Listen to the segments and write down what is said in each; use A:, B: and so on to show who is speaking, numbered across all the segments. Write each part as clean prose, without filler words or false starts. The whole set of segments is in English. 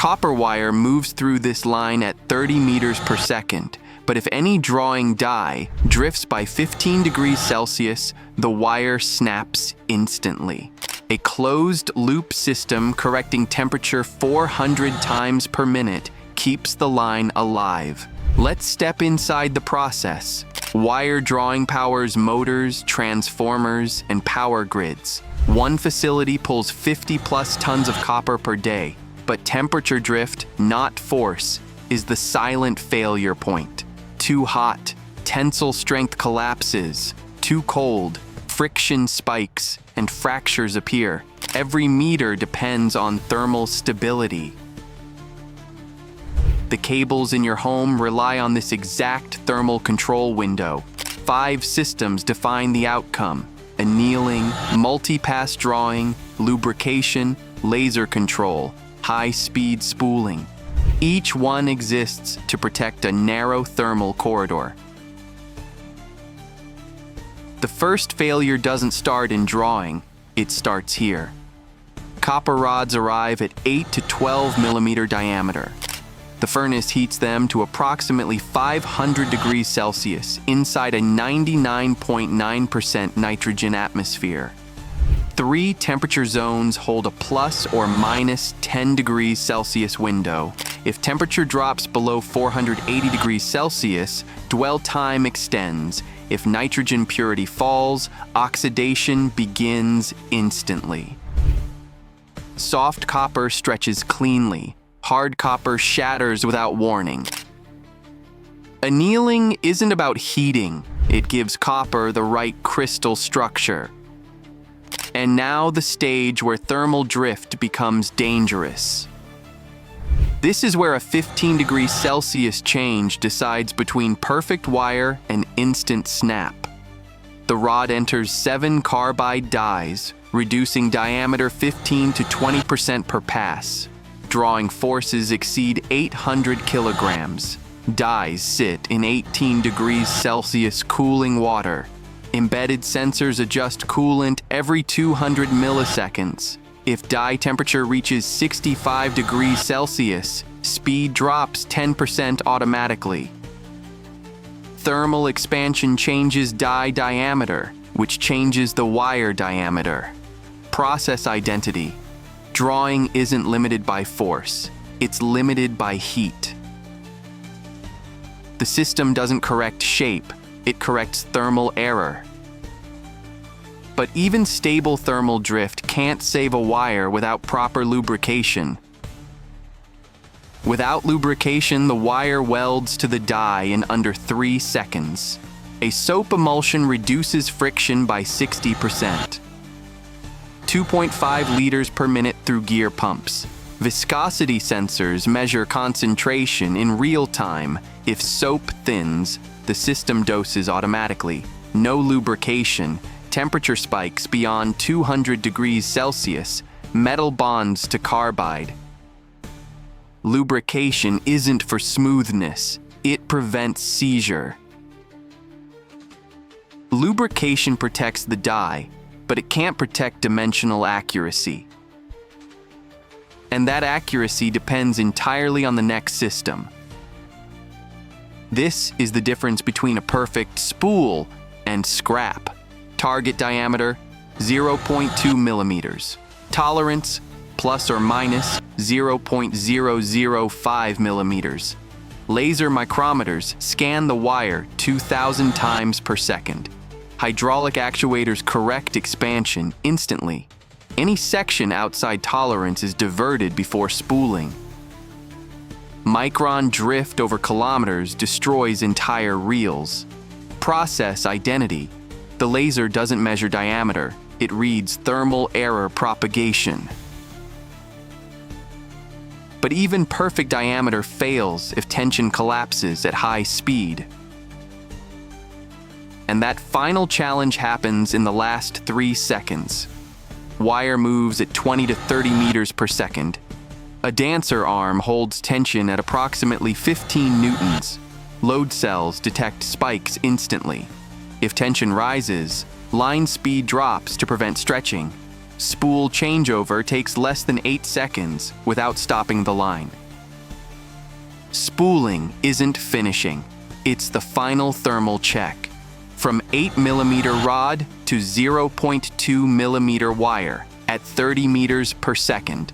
A: Copper wire moves through this line at 30 meters per second, but if any drawing die drifts by 15 degrees Celsius, the wire snaps instantly. A closed-loop system correcting temperature 400 times per minute keeps the line alive. Let's step inside the process. Wire drawing powers motors, transformers, and power grids. One facility pulls 50+ tons of copper per day, but temperature drift, not force, is the silent failure point. Too hot, tensile strength collapses. Too cold, friction spikes, and fractures appear. Every meter depends on thermal stability. The cables in your home rely on this exact thermal control window. 5 systems define the outcome: annealing, multi-pass drawing, lubrication, laser control, high-speed spooling. Each one exists to protect a narrow thermal corridor. The first failure doesn't start in drawing, it starts here. Copper rods arrive at 8 to 12 millimeter diameter. The furnace heats them to approximately 500 degrees Celsius inside a 99.9% nitrogen atmosphere. 3 temperature zones hold a plus or minus 10 degrees Celsius window. If temperature drops below 480 degrees Celsius, dwell time extends. If nitrogen purity falls, oxidation begins instantly. Soft copper stretches cleanly. Hard copper shatters without warning. Annealing isn't about heating. It gives copper the right crystal structure. And now the stage where thermal drift becomes dangerous. This is where a 15 degrees Celsius change decides between perfect wire and instant snap. The rod enters 7 carbide dies, reducing diameter 15 to 20% per pass. Drawing forces exceed 800 kilograms. Dies sit in 18 degrees Celsius cooling water. Embedded sensors adjust coolant every 200 milliseconds. If die temperature reaches 65 degrees Celsius, speed drops 10% automatically. Thermal expansion changes die diameter, which changes the wire diameter. Process identity. Drawing isn't limited by force, it's limited by heat. The system doesn't correct shape, it corrects thermal error. But even stable thermal drift can't save a wire without proper lubrication. Without lubrication, the wire welds to the die in under 3 seconds. A soap emulsion reduces friction by 60%. 2.5 liters per minute through gear pumps. Viscosity sensors measure concentration in real time. If soap thins, the system doses automatically. No lubrication, temperature spikes beyond 200 degrees Celsius, metal bonds to carbide. Lubrication isn't for smoothness, it prevents seizure. Lubrication protects the die, but it can't protect dimensional accuracy. And that accuracy depends entirely on the next system. This is the difference between a perfect spool and scrap. Target diameter, 0.2 millimeters. Tolerance, plus or minus 0.005 millimeters. Laser micrometers scan the wire 2,000 times per second. Hydraulic actuators correct expansion instantly. Any section outside tolerance is diverted before spooling. Micron drift over kilometers destroys entire reels. Process identity. The laser doesn't measure diameter, it reads thermal error propagation. But even perfect diameter fails if tension collapses at high speed. And that final challenge happens in the last 3 seconds. Wire moves at 20 to 30 meters per second. A dancer arm holds tension at approximately 15 newtons. Load cells detect spikes instantly. If tension rises, line speed drops to prevent stretching. Spool changeover takes less than 8 seconds without stopping the line. Spooling isn't finishing. It's the final thermal check. From 8mm rod to 0.2mm wire at 30 meters per second.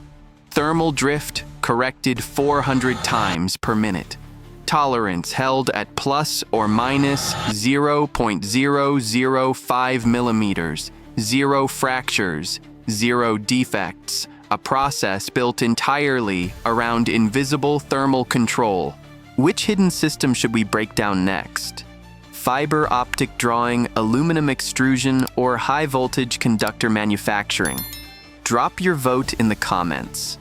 A: Thermal drift corrected 400 times per minute. Tolerance held at plus or minus 0.005 millimeters. 0 fractures, 0 defects. A process built entirely around invisible thermal control. Which hidden system should we break down next? Fiber optic drawing, aluminum extrusion, or high voltage conductor manufacturing? Drop your vote in the comments.